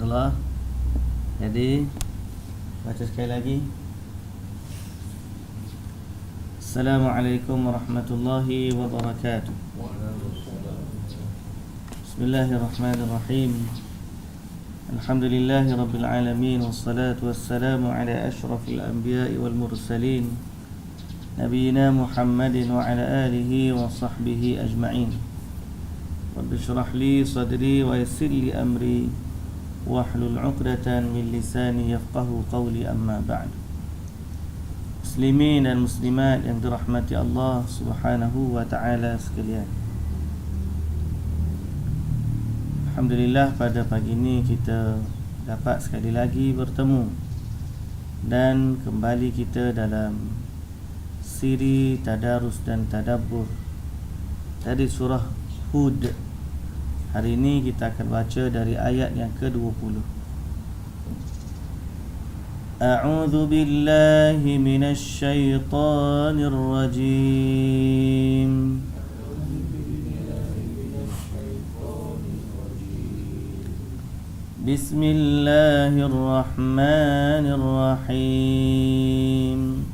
insyaAllah. Jadi baca sekali lagi. Assalamualaikum warahmatullahi wabarakatuh. Bismillahirrahmanirrahim. Alhamdulillahi rabbil alamin. Wassalatu wassalamu ala ashrafil anbiya'i wal mursalin, Nabiyyina Muhammadin wa ala alihi wa sahbihi ajma'in. Rabbi syrah li sadri wa yassir li amri wahlul 'uqdatan min lisani yafqahu qawli, amma ba'd. Muslimin dan muslimat yang dirahmati Allah Subhanahu wa taala sekalian. Alhamdulillah, pada pagi ini kita dapat sekali lagi bertemu dan kembali kita dalam siri tadarus dan tadabbur dari surah Hud. Hari ini kita akan baca dari ayat yang ke-20. A'udzu billahi minasy syaithanir rajim. Bismillahirrahmanirrahim.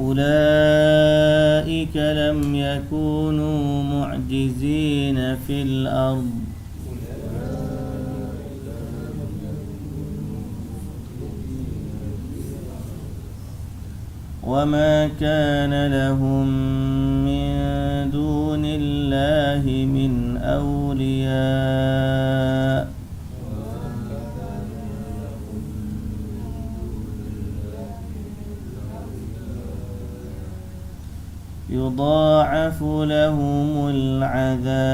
أولئك لم يكونوا معجزين في الأرض وما كان لهم من دون الله من أولياء يضاعف لهم العذاب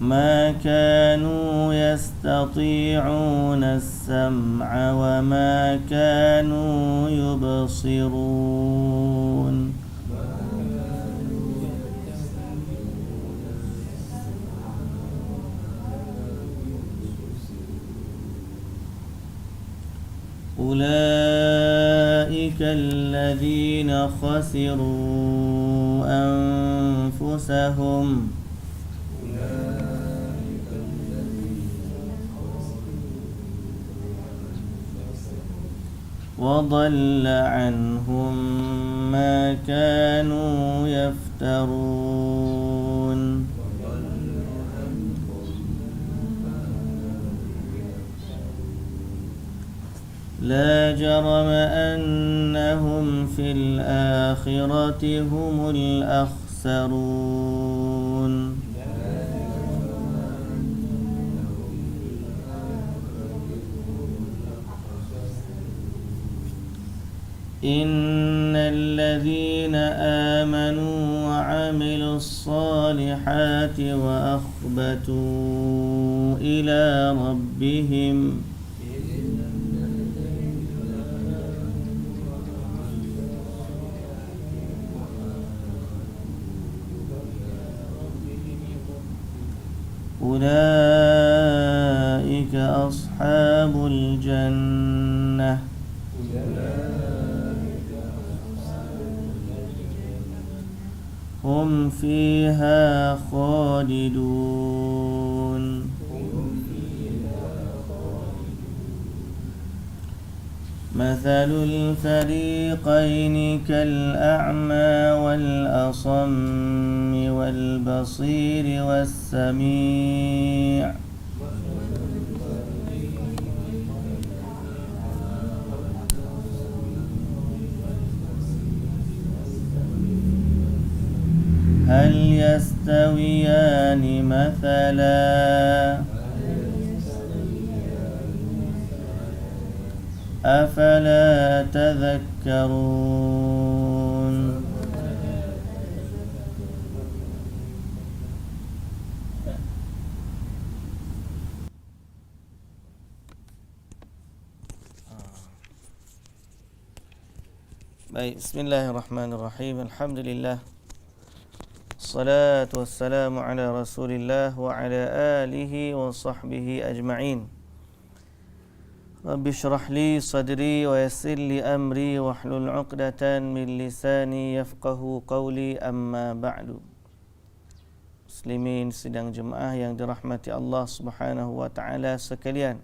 ما كانوا يستطيعون السمع وما كانوا يبصرون أولئك الذين خسروا أنفسهم وضل عنهم ما كانوا يفترون لا جرم أنهم في الآخرة هم الأخسرون إن الذين آمنوا وعملوا الصالحات وأخبتوا إلى ربهم أولئك أصحاب الجنة هم فيها خالدون مثل الفريقين كالأعمى والأصم والبصير والسميع هل يستويان مثلا أفلا تذكرون Baik, bismillahirrahmanirrahim. Alhamdulillah. Salatu wassalamu ala Rasulillah wa ala alihi wa sahbihi ajma'in. Rabbi syrah li sadri wa yassir li amri wahlul 'uqdatan min lisani yafqahu qawli, amma ba'du. Muslimin sidang jemaah yang dirahmati Allah Subhanahu wa taala sekalian.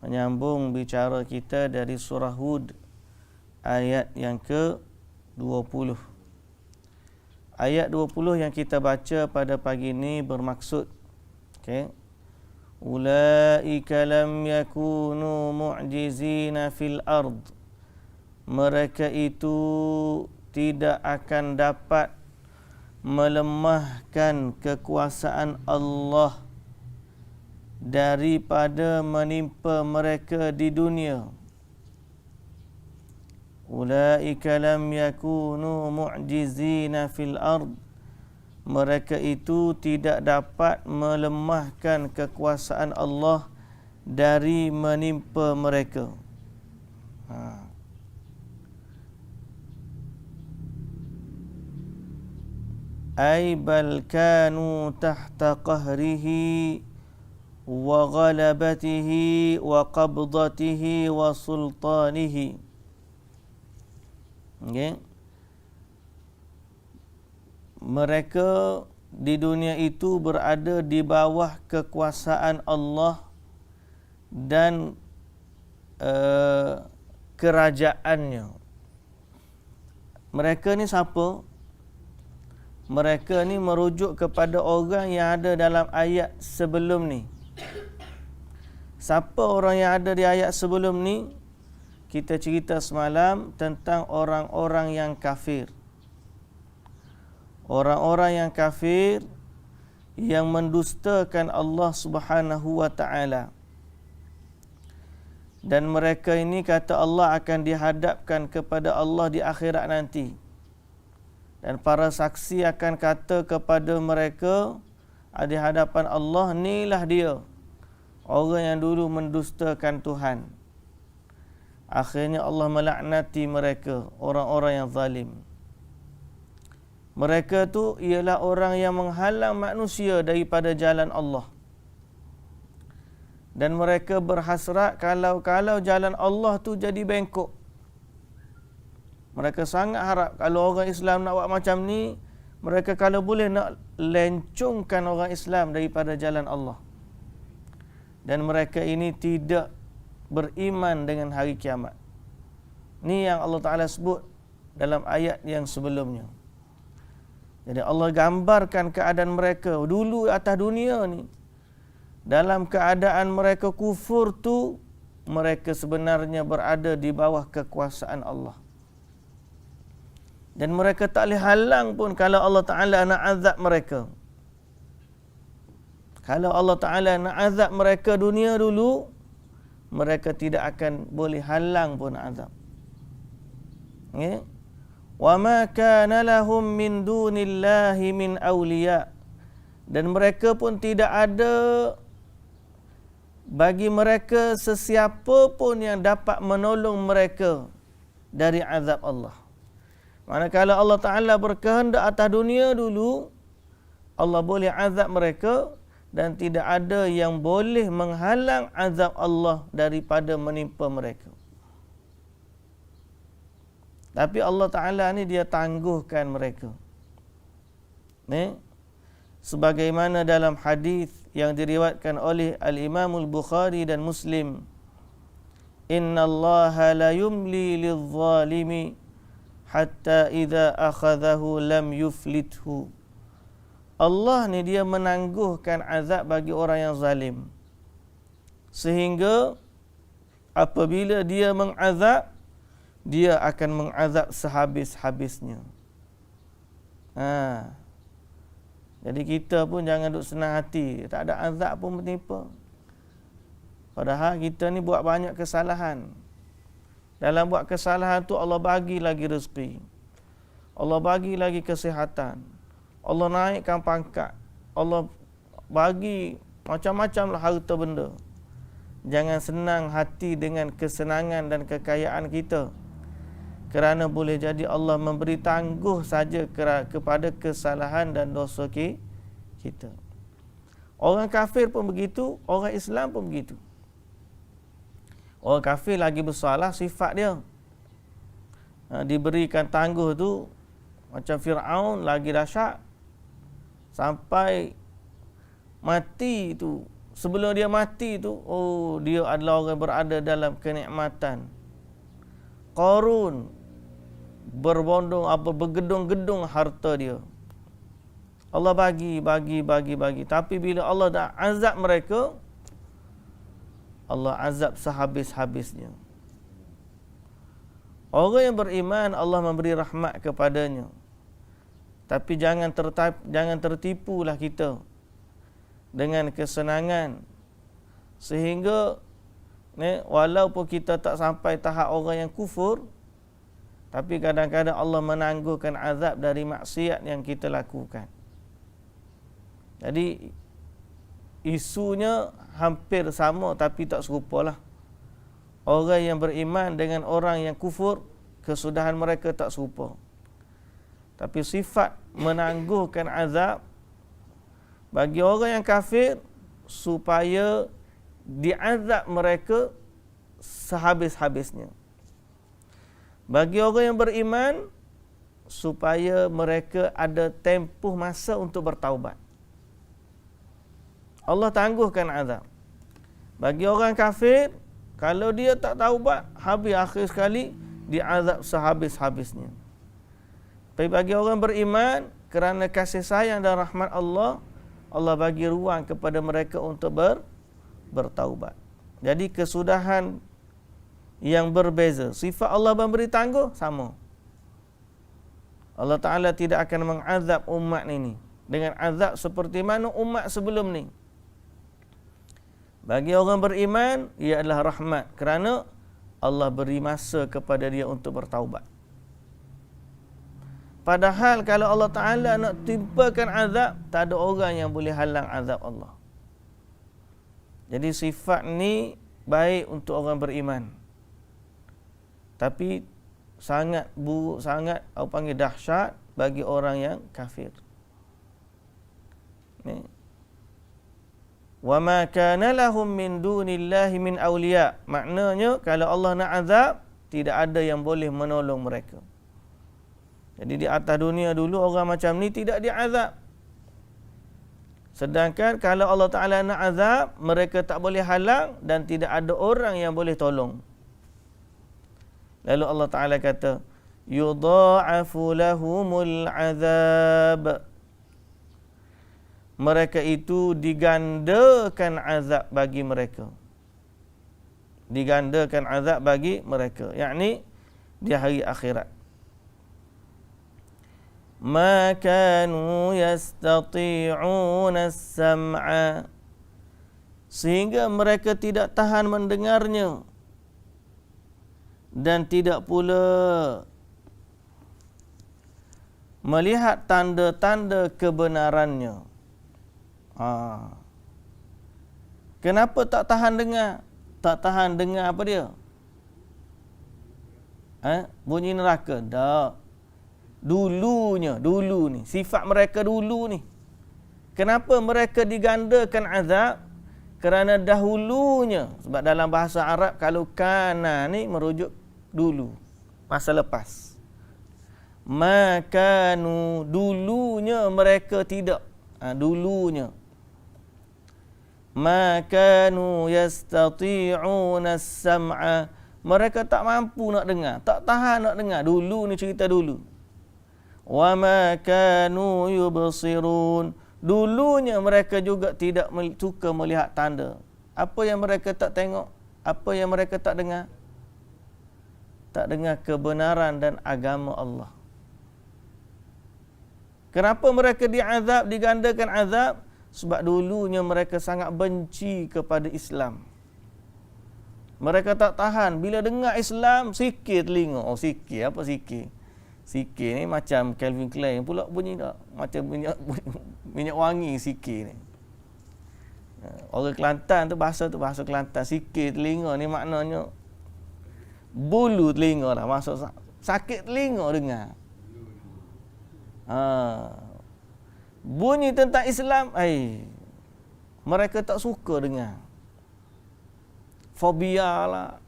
Menyambung bicara kita dari surah Hud ayat yang ke-20. Ayat 20 yang kita baca pada pagi ini bermaksud, Ulaika lam yakunu mu'jizina fil ard. Mereka itu tidak akan dapat melemahkan kekuasaan Allah daripada menimpa mereka di dunia. Ulaika lam yakunu mu'jizina fil ard. Mereka itu tidak dapat melemahkan kekuasaan Allah dari menimpa mereka. Ay bal kanu tahta qahrihi wa ghalabatihi wa qabdatihi wa sultanihi. Mereka di dunia itu berada di bawah kekuasaan Allah dan kerajaannya. Mereka ni siapa? Mereka ni merujuk kepada orang yang ada dalam ayat sebelum ni. Siapa orang yang ada di ayat sebelum ni? Kita cerita semalam tentang orang-orang yang kafir. Orang-orang yang kafir yang mendustakan Allah Subhanahu wa taala. Dan mereka ini kata Allah akan dihadapkan kepada Allah di akhirat nanti. Dan para saksi akan kata kepada mereka di hadapan Allah, inilah dia orang yang dulu mendustakan Tuhan. Akhirnya Allah melaknati mereka, orang-orang yang zalim. Mereka tu ialah orang yang menghalang manusia daripada jalan Allah. Dan mereka berhasrat kalau jalan Allah tu jadi bengkok. Mereka sangat harap kalau orang Islam nak buat macam ni, mereka kalau boleh nak lencungkan orang Islam daripada jalan Allah. Dan mereka ini tidak beriman dengan hari kiamat. Ni yang Allah Ta'ala sebut dalam ayat yang sebelumnya. Jadi Allah gambarkan keadaan mereka dulu atas dunia ni. Dalam keadaan mereka kufur tu, mereka sebenarnya berada di bawah kekuasaan Allah. Dan mereka tak boleh halang pun kalau Allah Ta'ala nak azab mereka. Kalau Allah Ta'ala nak azab mereka dunia dulu, mereka tidak akan boleh halang pun azab. Wa ma kana lahum min dunillahi min awliya. Dan mereka pun tidak ada bagi mereka sesiapa pun yang dapat menolong mereka dari azab Allah. Manakala Allah Ta'ala berkehendak atas dunia dulu, Allah boleh azab mereka dan tidak ada yang boleh menghalang azab Allah daripada menimpa mereka. Tapi Allah Ta'ala ni dia tangguhkan mereka. Sebagaimana dalam hadis yang diriwayatkan oleh Al-Imam Al-Bukhari dan Muslim. Inna Allaha la yumli lidh-dhalimi hatta idza akhadhahu lam yuflithu. Allah ni dia menangguhkan azab bagi orang yang zalim. Sehingga apabila dia mengazab, dia akan mengazab sehabis-habisnya. Jadi kita pun jangan duk senang hati, tak ada azab pun menimpa. Padahal kita ni buat banyak kesalahan. Dalam buat kesalahan tu Allah bagi lagi rezeki. Allah bagi lagi kesihatan. Allah naikkan pangkat. Allah bagi macam-macam lah harta benda. Jangan senang hati dengan kesenangan dan kekayaan kita. Kerana boleh jadi Allah memberi tangguh saja kepada kesalahan dan dosa kita. Orang kafir pun begitu, orang Islam pun begitu. Orang kafir lagi besarlah sifat dia. Diberikan tangguh tu macam Fir'aun lagi dahsyat. Sampai mati tu, sebelum dia mati tu, dia adalah orang berada dalam kenikmatan. Qarun bergedung-gedung harta dia. Allah bagi. Tapi bila Allah dah azab mereka, Allah azab sehabis-habisnya. Orang yang beriman, Allah memberi rahmat kepadanya. Tapi jangan tertipulah kita dengan kesenangan. Sehingga walaupun kita tak sampai tahap orang yang kufur, tapi kadang-kadang Allah menangguhkan azab dari maksiat yang kita lakukan. Jadi isunya hampir sama tapi tak serupalah. Orang yang beriman dengan orang yang kufur, kesudahan mereka tak serupa. Tapi sifat menangguhkan azab bagi orang yang kafir supaya diazab mereka sehabis-habisnya. Bagi orang yang beriman supaya mereka ada tempoh masa untuk bertaubat. Allah tangguhkan azab. Bagi orang kafir, kalau dia tak taubat, habis akhir sekali diazab sehabis-habisnya. Tapi bagi orang beriman, kerana kasih sayang dan rahmat Allah, Allah bagi ruang kepada mereka untuk bertaubat. Jadi kesudahan yang berbeza. Sifat Allah memberi tangguh sama. Allah Ta'ala tidak akan mengazab umat ini dengan azab seperti mana umat sebelum ni. Bagi orang beriman, ia adalah rahmat kerana Allah beri masa kepada dia untuk bertaubat. Padahal kalau Allah Ta'ala nak timpakan azab, tak ada orang yang boleh halang azab Allah. Jadi sifat ni baik untuk orang beriman. Tapi sangat buruk, sangat panggil dahsyat bagi orang yang kafir. Ni. Wa ma kana lahum min dunillahi min awliya. Maknanya kalau Allah nak azab, tidak ada yang boleh menolong mereka. Jadi di atas dunia dulu orang macam ni tidak diazab. Sedangkan kalau Allah Ta'ala nak azab, mereka tak boleh halang dan tidak ada orang yang boleh tolong. Lalu Allah Ta'ala kata, yudha'afu lahumul azab. Mereka itu digandakan azab bagi mereka. Digandakan azab bagi mereka. Yakni di hari akhirat. Ma kanu yastati'una as-sam'a. Sehingga mereka tidak tahan mendengarnya. Dan tidak pula melihat tanda-tanda kebenarannya. Kenapa tak tahan dengar? Tak tahan dengar apa dia? Bunyi neraka? Tak. Dulu ni. Sifat mereka dulu ni. Kenapa mereka digandakan azab? Kerana dahulunya. Sebab dalam bahasa Arab, kalau kana ni merujuk dulu. Masa lepas. Makanu, dulunya mereka tidak. Dulunya. Makanu yastati'una as-sam'a. Mereka tak mampu nak dengar. Tak tahan nak dengar. Dulu ni cerita dulu. Wa ma kanu yubsirun. Dulunya mereka juga tidak suka melihat tanda. Apa yang mereka tak tengok? Apa yang mereka tak dengar? Tak dengar kebenaran dan agama Allah. Kenapa mereka diazab, digandakan azab? Sebab dulunya mereka sangat benci kepada Islam. Mereka tak tahan. Bila dengar Islam, sikit telinga. Sikit. Apa sikit? Sikit ni macam Calvin Klein pula bunyi tak? Macam minyak wangi sikit ni. Orang Kelantan tu bahasa Kelantan. Sikit telinga ni maknanya bulu telinga lah. Maksud sakit telinga dengar. Bunyi tentang Islam, mereka tak suka dengar. Fobia lah.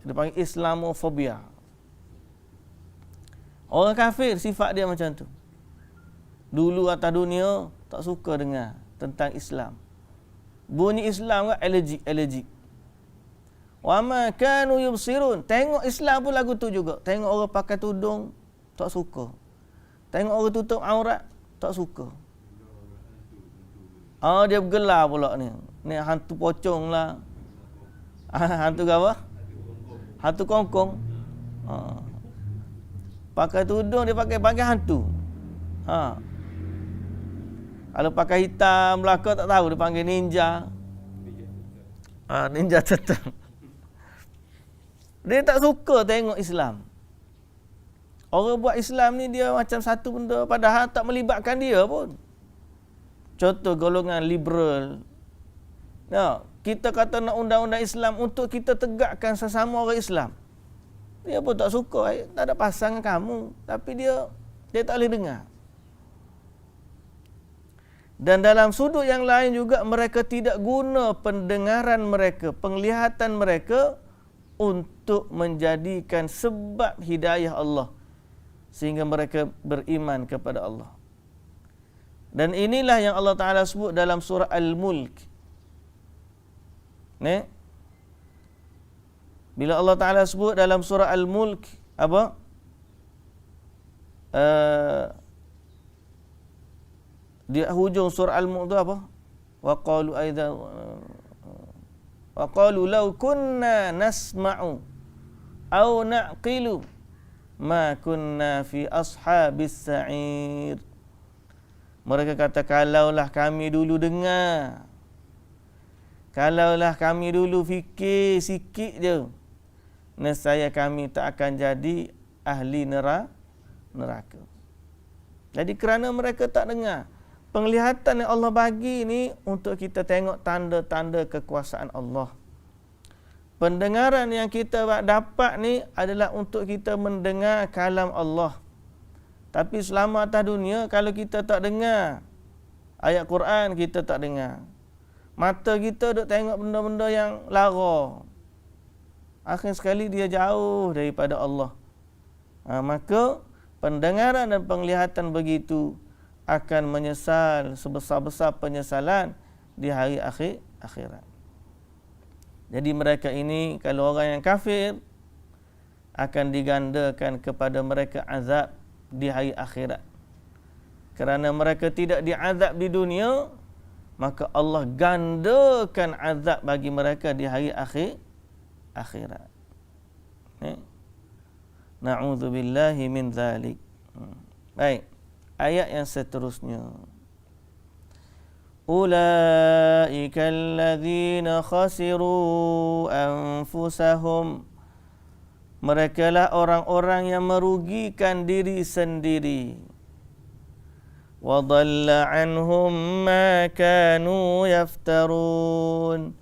Dia panggil Islamofobia. Orang kafir sifat dia macam tu. Dulu atas dunia tak suka dengar tentang Islam. Bunyi Islam kan allergic. Wa ma kanu yubsirun. Tengok Islam pun lagu tu juga. Tengok orang pakai tudung tak suka. Tengok orang tutup aurat tak suka. Dia bergelar pula ni. Ni hantu pocong lah. Hantu apa? Hantu kongkong. Pakai tudung dia pakai hantu. Kalau pakai hitam belaka tak tahu dia panggil ninja. Ninja tetap. Dia tak suka tengok Islam. Orang buat Islam ni dia macam satu benda padahal tak melibatkan dia pun. Contoh golongan liberal. Kita kata nak undang-undang Islam untuk kita tegakkan sesama orang Islam. Dia pun tak suka, tak ada pasangan kamu, tapi dia tak boleh dengar. Dan dalam sudut yang lain juga mereka tidak guna pendengaran mereka, penglihatan mereka untuk menjadikan sebab hidayah Allah sehingga mereka beriman kepada Allah. Dan inilah yang Allah Ta'ala sebut dalam surah Al-Mulk. Bila Allah Ta'ala sebut dalam surah Al-Mulk, apa? Di hujung surah Al-Mulk tu apa? Wa qalu law kunna nasma'u aw na'qilu ma kunna fi ashabis sa'ir. Mereka kata, kalaulah kami dulu dengar, kalaulah kami dulu fikir sikit je, nescaya kami tak akan jadi ahli neraka. Jadi kerana mereka tak dengar, penglihatan yang Allah bagi ni untuk kita tengok tanda-tanda kekuasaan Allah. Pendengaran yang kita dapat ni adalah untuk kita mendengar kalam Allah. Tapi selama atas dunia, kalau kita tak dengar ayat Quran, kita tak dengar. Mata kita duk tengok benda-benda yang lara. Akhir sekali dia jauh daripada Allah. Maka pendengaran dan penglihatan begitu akan menyesal sebesar-besar penyesalan di hari akhirat. Jadi mereka ini, kalau orang yang kafir, akan digandakan kepada mereka azab di hari akhirat. Kerana mereka tidak diazab di dunia, maka Allah gandakan azab bagi mereka di hari akhirat. Na'udzubillahi min zalik. Baik, ayat yang seterusnya. Ulaika alladzina khasiru anfusahum. Merekalah orang-orang yang merugikan diri sendiri. Wa dhalla anhum ma kanu yaftarun.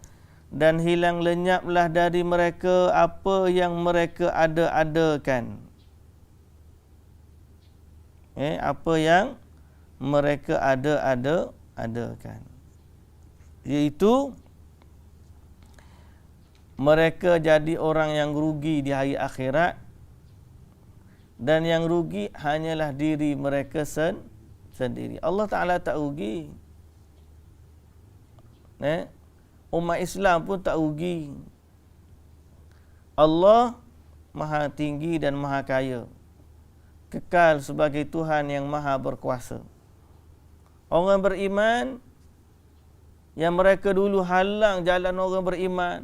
Dan hilang lenyaplah dari mereka apa yang mereka ada-adakan. Apa yang mereka ada-adakan. Iaitu mereka jadi orang yang rugi di hari akhirat, dan yang rugi hanyalah diri mereka sendiri. Allah Ta'ala tak rugi. Umat Islam pun tak rugi. Allah Maha Tinggi dan Maha Kaya, kekal sebagai Tuhan yang Maha Berkuasa. Orang beriman yang mereka dulu halang jalan orang beriman,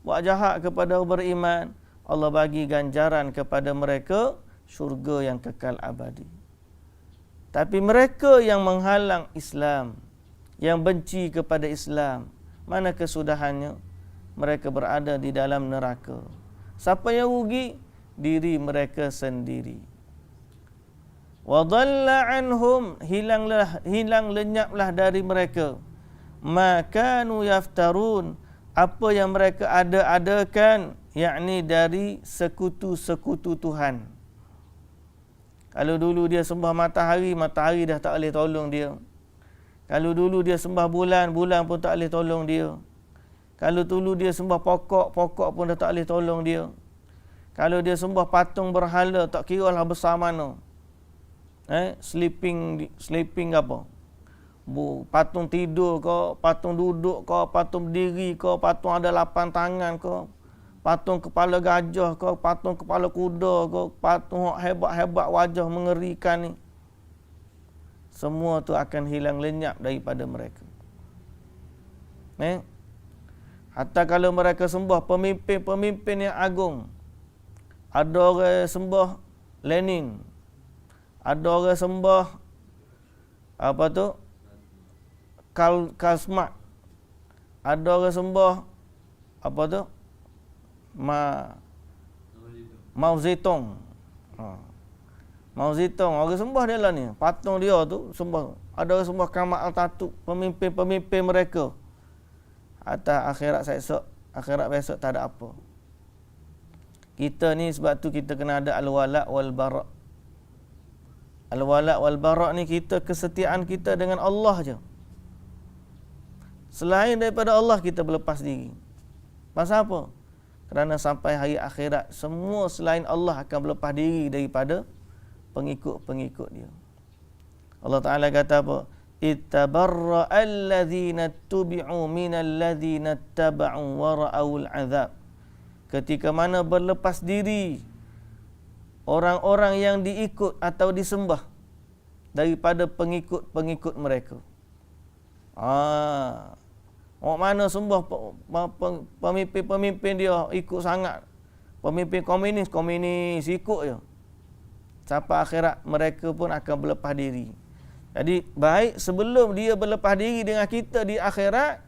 buat jahat kepada orang beriman, Allah bagi ganjaran kepada mereka syurga yang kekal abadi. Tapi mereka yang menghalang Islam, yang benci kepada Islam, mana kesudahannya? Mereka berada di dalam neraka. Siapa yang rugi? Diri mereka sendiri. Wa dhalla anhum, hilang lenyaplah dari mereka ma kanu yaftarun, apa yang mereka ada-adakan, yakni dari sekutu-sekutu Tuhan. Kalau dulu dia sembah matahari, matahari dah tak boleh tolong dia. Kalau dulu dia sembah bulan, bulan pun tak boleh tolong dia. Kalau dulu dia sembah pokok, pokok pun dah tak boleh tolong dia. Kalau dia sembah patung berhala, tak kira lah besar mana. Sleeping apa? Patung tidur ke, patung duduk ke, patung berdiri ke, patung ada 8 tangan ke, patung kepala gajah ke, patung kepala kuda ke, patung hebat-hebat wajah mengerikan ni. Semua tu akan hilang lenyap daripada mereka. Hatta kalau mereka sembah pemimpin-pemimpin yang agung. Ada orang sembah Lenin. Ada orang sembah apa tu? Karl Marx. Ada orang sembah apa tu? Mao Zedong. Mao Zedong, orang sembah dia lah ni. Patung dia tu sembah. Ada orang sembah Kamal Atatürk, pemimpin-pemimpin mereka. Atas akhirat besok tak ada apa. Kita ni sebab tu kita kena ada al-wala' wal-bara'. Al-wala' wal-bara' ni kita kesetiaan kita dengan Allah je. Selain daripada Allah kita berlepas diri. Pasal apa? Kerana sampai hari akhirat semua selain Allah akan berlepas diri daripada pengikut-pengikut dia. Allah Ta'ala kata apa? Ittabarra alladhina tubi'u minal ladhina taba'u wa ra'awul azab. Ketika mana berlepas diri orang-orang yang diikut atau disembah daripada pengikut-pengikut mereka. Orang mana sembah pemimpin dia ikut sangat. Pemimpin komunis ikut je. Sampai akhirat mereka pun akan berlepas diri. Jadi baik sebelum dia berlepas diri dengan kita di akhirat,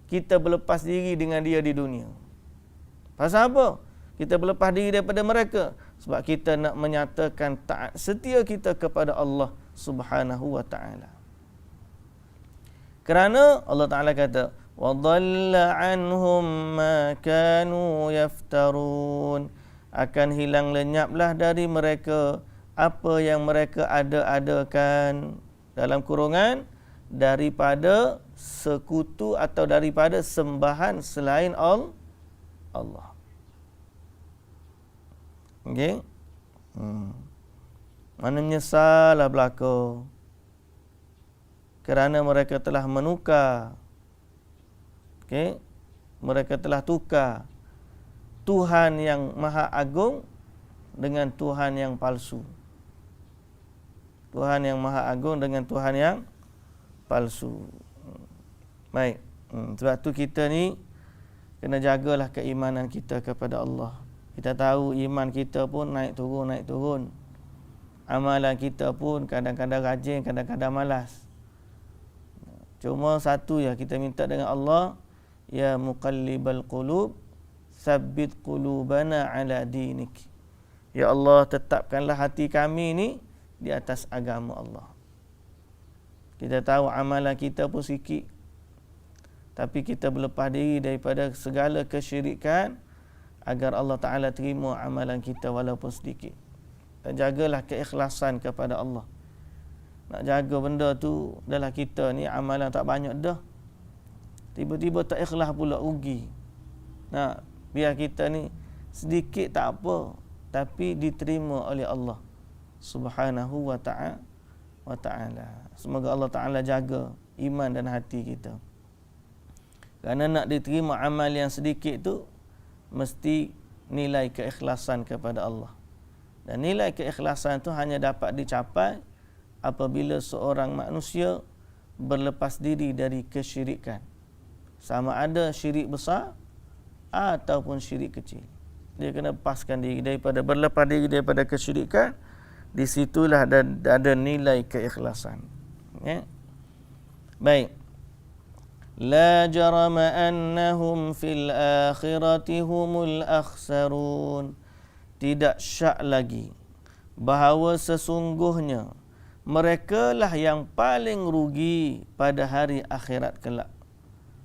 kita berlepas diri dengan dia di dunia. Pasal apa? Kita berlepas diri daripada mereka sebab kita nak menyatakan taat setia kita kepada Allah Subhanahu wa taala. Kerana Allah Taala kata, "Wa dhalla 'anhum ma kanu yaftarun." Akan hilang lenyaplah dari mereka apa yang mereka ada-adakan, dalam kurungan daripada sekutu atau daripada sembahan selain Allah. Okey? Mana menyesallah belaka kerana mereka telah menukar. Okey? Mereka telah tukar Tuhan yang Maha Agung dengan Tuhan yang palsu. Tuhan yang Maha Agung dengan Tuhan yang palsu. Baik. Sebab tu kita ni kena jagalah keimanan kita kepada Allah. Kita tahu iman kita pun naik turun. Amalan kita pun kadang-kadang rajin, kadang-kadang malas. Cuma satu ya kita minta dengan Allah, ya muqallibal qulub, tsabbit qulubana ala dinik. Ya Allah, tetapkanlah hati kami ni di atas agama Allah. Kita tahu amalan kita pun sikit, tapi kita berlepas diri daripada segala kesyirikan agar Allah Ta'ala terima amalan kita walaupun sedikit. Dan jagalah keikhlasan kepada Allah. Nak jaga benda tu, adalah kita ni amalan tak banyak dah, tiba-tiba tak ikhlas pula, rugi. Nah, biar kita ni sedikit tak apa, tapi diterima oleh Allah Subhanahu wa ta'ala. Semoga Allah Ta'ala jaga iman dan hati kita. Kerana nak diterima amal yang sedikit tu, mesti nilai keikhlasan kepada Allah. Dan nilai keikhlasan tu hanya dapat dicapai apabila seorang manusia berlepas diri dari kesyirikan. Sama ada syirik besar ataupun syirik kecil. Dia kena lepaskan diri daripada, berlepas diri daripada kesyirikan. Di situlah ada nilai keikhlasan. Ya. Baik. La jarama annahum fil akhirati humul akhsarun. Tidak syak lagi bahawa sesungguhnya merekalah yang paling rugi pada hari akhirat kelak.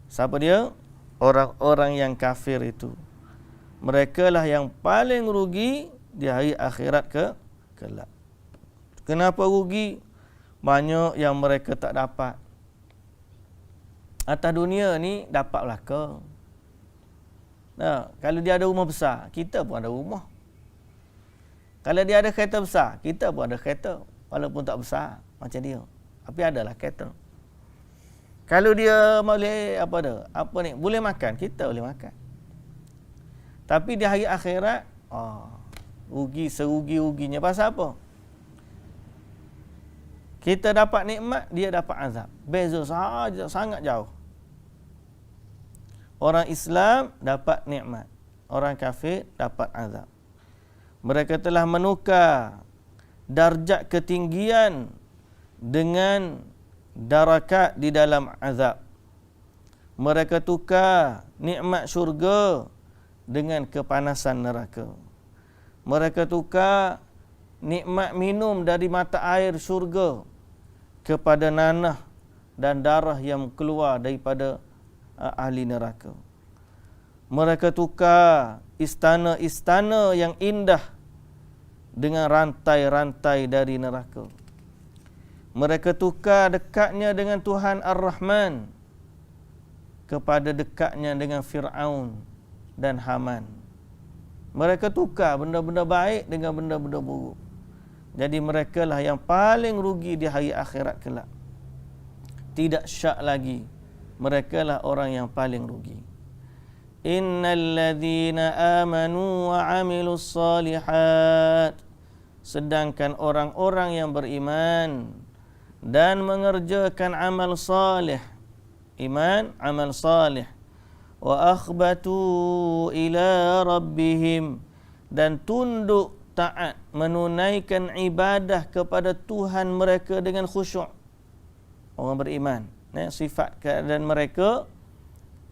Siapa dia? Orang-orang yang kafir itu. Merekalah yang paling rugi di hari akhirat kelak. Kenapa rugi? Banyak yang mereka tak dapat. Atas dunia ni dapat belaka. Nah, kalau dia ada rumah besar, kita pun ada rumah. Kalau dia ada kereta besar, kita pun ada kereta walaupun tak besar macam dia. Tapi adalah kereta. Kalau dia boleh boleh makan, kita boleh makan. Tapi di hari akhirat, rugi serugi-ruginya. Pasal apa? Kita dapat nikmat, dia dapat azab. Beza saja, sangat jauh. Orang Islam dapat nikmat, orang kafir dapat azab. Mereka telah menukar darjat ketinggian dengan darakat di dalam azab. Mereka tukar nikmat syurga dengan kepanasan neraka. Mereka tukar nikmat minum dari mata air syurga kepada nanah dan darah yang keluar daripada ahli neraka. Mereka tukar istana-istana yang indah dengan rantai-rantai dari neraka. Mereka tukar dekatnya dengan Tuhan Ar-Rahman kepada dekatnya dengan Fir'aun dan Haman. Mereka tukar benda-benda baik dengan benda-benda buruk. Jadi mereka lah yang paling rugi di hari akhirat kelak. Tidak syak lagi. Mereka lah orang yang paling rugi. Innal ladzina amanu wa 'amilus shalihat. Sedangkan orang-orang yang beriman dan mengerjakan amal salih, iman, amal salih, wa akhbatu ila rabbihim, dan tunduk taat menunaikan ibadah kepada Tuhan mereka dengan khusyuk. Orang beriman, sifat keadaan mereka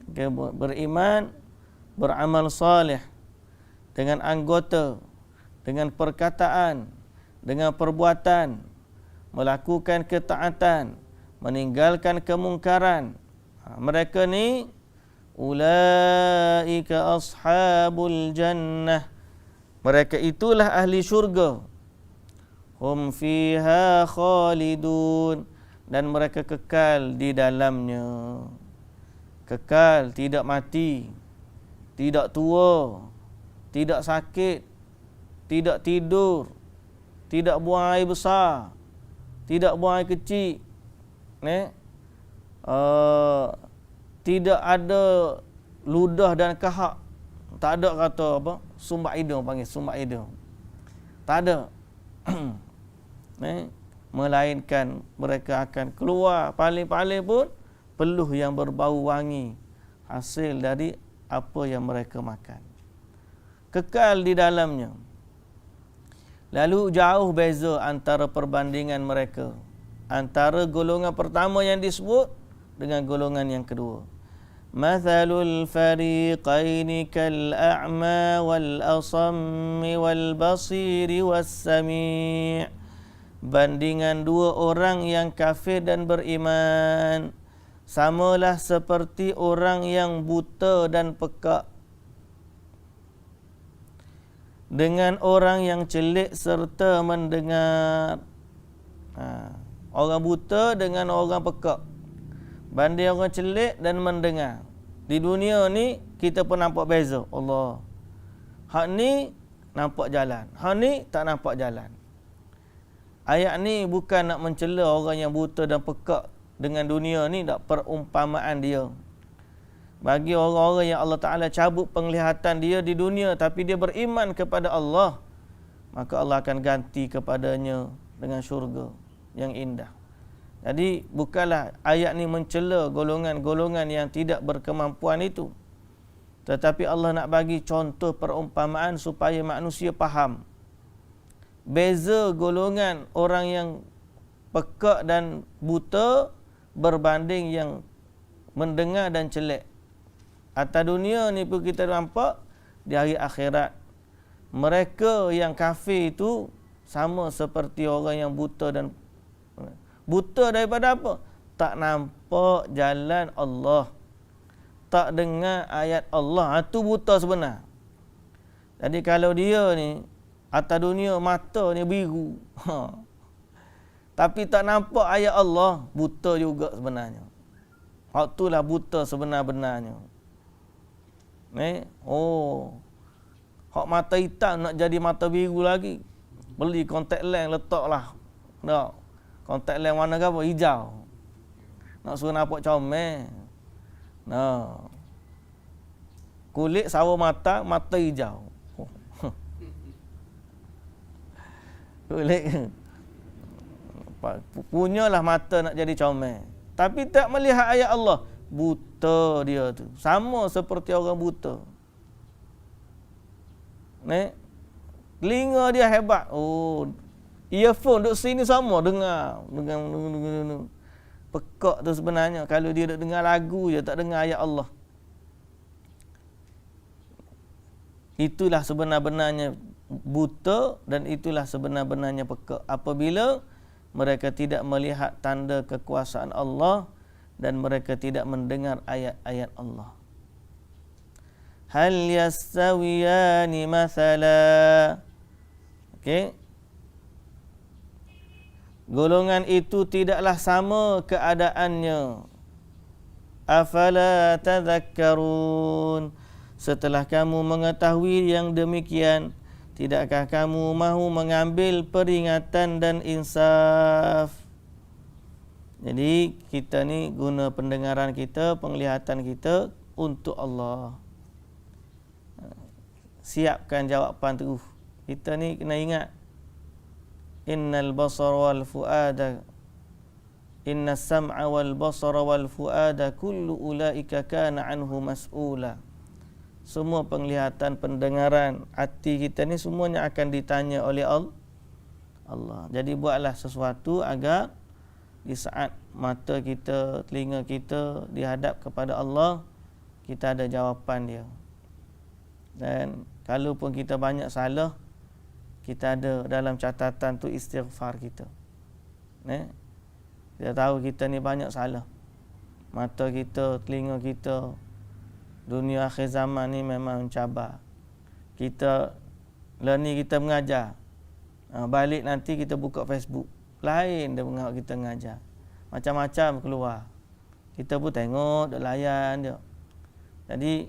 beriman, beramal salih dengan anggota, dengan perkataan, dengan perbuatan, melakukan ketaatan, meninggalkan kemungkaran. Mereka ni ulaika ashabul jannah. Mereka itulah ahli syurga. Hum fiha khalidun, dan mereka kekal di dalamnya. Kekal, tidak mati, tidak tua, tidak sakit, tidak tidur, tidak buang air besar, tidak buang air kecil, tidak ada ludah dan kahak. Tak ada kata apa? Sumbat hidung, panggil sumbat hidung. Tak ada. Melainkan mereka akan keluar paling-paling pun peluh yang berbau wangi hasil dari apa yang mereka makan. Kekal di dalamnya. Lalu jauh beza antara perbandingan mereka, antara golongan pertama yang disebut dengan golongan yang kedua. Mathalul fariqaini kal a'ma wal asammi wal basiri was sami'. Bandingan dua orang yang kafir dan beriman samalah seperti orang yang buta dan pekak dengan orang yang celik serta mendengar. Orang buta dengan orang pekak, banding orang celik dan mendengar. Di dunia ni kita pun nampak beza. Allah, hak ni nampak jalan, hak ni tak nampak jalan. Ayat ni bukan nak mencela orang yang buta dan pekak dengan dunia ni, tak, perumpamaan dia. Bagi orang-orang yang Allah Ta'ala cabut penglihatan dia di dunia tapi dia beriman kepada Allah, maka Allah akan ganti kepadanya dengan syurga yang indah. Jadi bukanlah ayat ni mencela golongan-golongan yang tidak berkemampuan itu, tetapi Allah nak bagi contoh perumpamaan supaya manusia faham beza golongan orang yang pekak dan buta berbanding yang mendengar dan celik. Atas dunia ni pun kita nampak, di hari akhirat mereka yang kafir itu sama seperti orang yang buta. Dan buta daripada apa? Tak nampak jalan Allah, tak dengar ayat Allah. Itu buta sebenar. Jadi kalau dia ni atas dunia mata ni biru, tapi tak nampak ayat Allah, buta juga sebenarnya. Hak itulah buta sebenar-benarnya. Hak mata hitam nak jadi mata biru lagi. Beli kontak lens letaklah. Tak. Kontak lens warna apa? Hijau. Nak suruh nampak comel. Nah. Kulit sawo mata, mata hijau. Kulit punyalah mata nak jadi comel. Tapi tak melihat ayat Allah. Buta dia tu. Sama seperti orang buta. Telinga dia hebat. Oh, earphone duduk sini sama dengar. Pekak tu sebenarnya. Kalau dia duduk dengar lagu je, tak dengar ayat Allah. Itulah sebenar-benarnya buta dan itulah sebenar-benarnya pekak. Apabila mereka tidak melihat tanda kekuasaan Allah dan mereka tidak mendengar ayat-ayat Allah. Hal yastawiyani mathala. Okey. Golongan itu tidaklah sama keadaannya. Afala tadhakkarun. Setelah kamu mengetahui yang demikian, tidakkah kamu mahu mengambil peringatan dan insaf? Jadi kita ni guna pendengaran kita, penglihatan kita untuk Allah. Siapkan jawapan tu. Kita ni kena ingat, innal basara wal fuada, innas sam'a wal basara wal fuada kullu ulaika kana anhu mas'ula. Semua penglihatan, pendengaran, hati kita ni semuanya akan ditanya oleh Allah. Jadi buatlah sesuatu agar di saat mata kita, telinga kita dihadap kepada Allah, kita ada jawapan dia. Dan kalau pun kita banyak salah, kita ada dalam catatan tu istighfar kita. Kita tahu kita ni banyak salah. Mata kita, telinga kita, dunia akhir zaman ni memang mencabar. Kita ni kita mengajar. Balik nanti kita buka Facebook. Lain dia mengajar kita mengajar. Macam-macam keluar. Kita pun tengok, dah layan dia. Jadi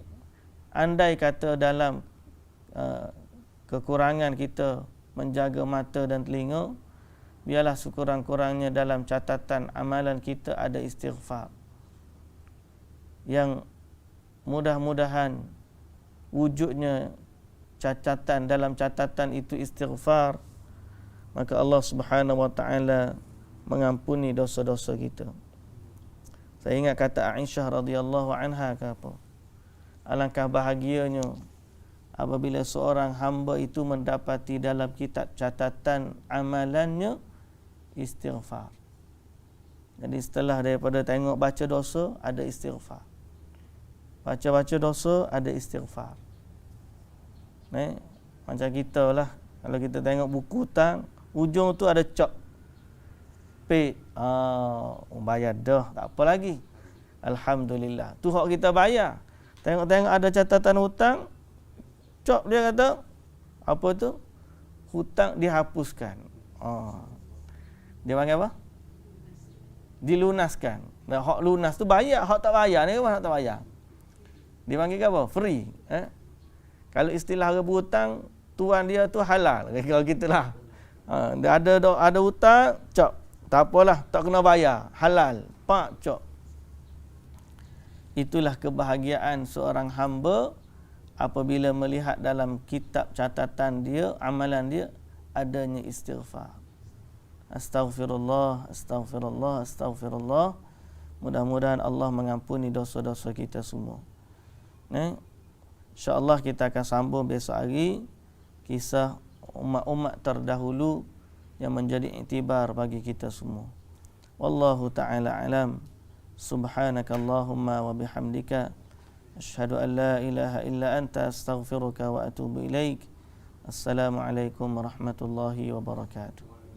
andai kata dalam kekurangan kita menjaga mata dan telinga, biarlah sekurang-kurangnya dalam catatan amalan kita ada istighfar. Yang mudah-mudahan wujudnya dalam catatan itu istighfar, maka Allah Subhanahu wa taala mengampuni dosa-dosa kita. Saya ingat kata Aisyah radhiyallahu anha apa? Alangkah bahagianya apabila seorang hamba itu mendapati dalam kitab catatan amalannya istighfar. Jadi setelah daripada tengok baca dosa, ada istighfar. Baca-baca dosa, ada istighfar. Macam kita lah. Kalau kita tengok buku hutang, ujung tu ada cop. Pay. Bayar dah. Tak apa lagi. Alhamdulillah. Tu hak kita bayar. Tengok-tengok ada catatan hutang, cop dia kata, apa tu? Hutang dihapuskan. Dia panggil apa? Dilunaskan. Dan hak lunas tu bayar. Hak tak bayar ni apa hak tak bayar? Dia panggil apa? Free. Kalau istilah orang berhutang, tuan dia tu halal. Kalau gitulah. Dia ada hutang, cop. Tak apalah, tak kena bayar. Halal. Pak, cop. Itulah kebahagiaan seorang hamba apabila melihat dalam kitab catatan dia, amalan dia, adanya istighfar. Astaghfirullah, astaghfirullah, astaghfirullah. Mudah-mudahan Allah mengampuni dosa-dosa kita semua. InsyaAllah kita akan sambung besok hari kisah umat-umat terdahulu yang menjadi iktibar bagi kita semua. Wallahu ta'ala alam. Subhanakallahumma wa bihamdika asyhadu an la ilaha illa anta astaghfiruka wa atubu ilaik. Assalamualaikum warahmatullahi wabarakatuh.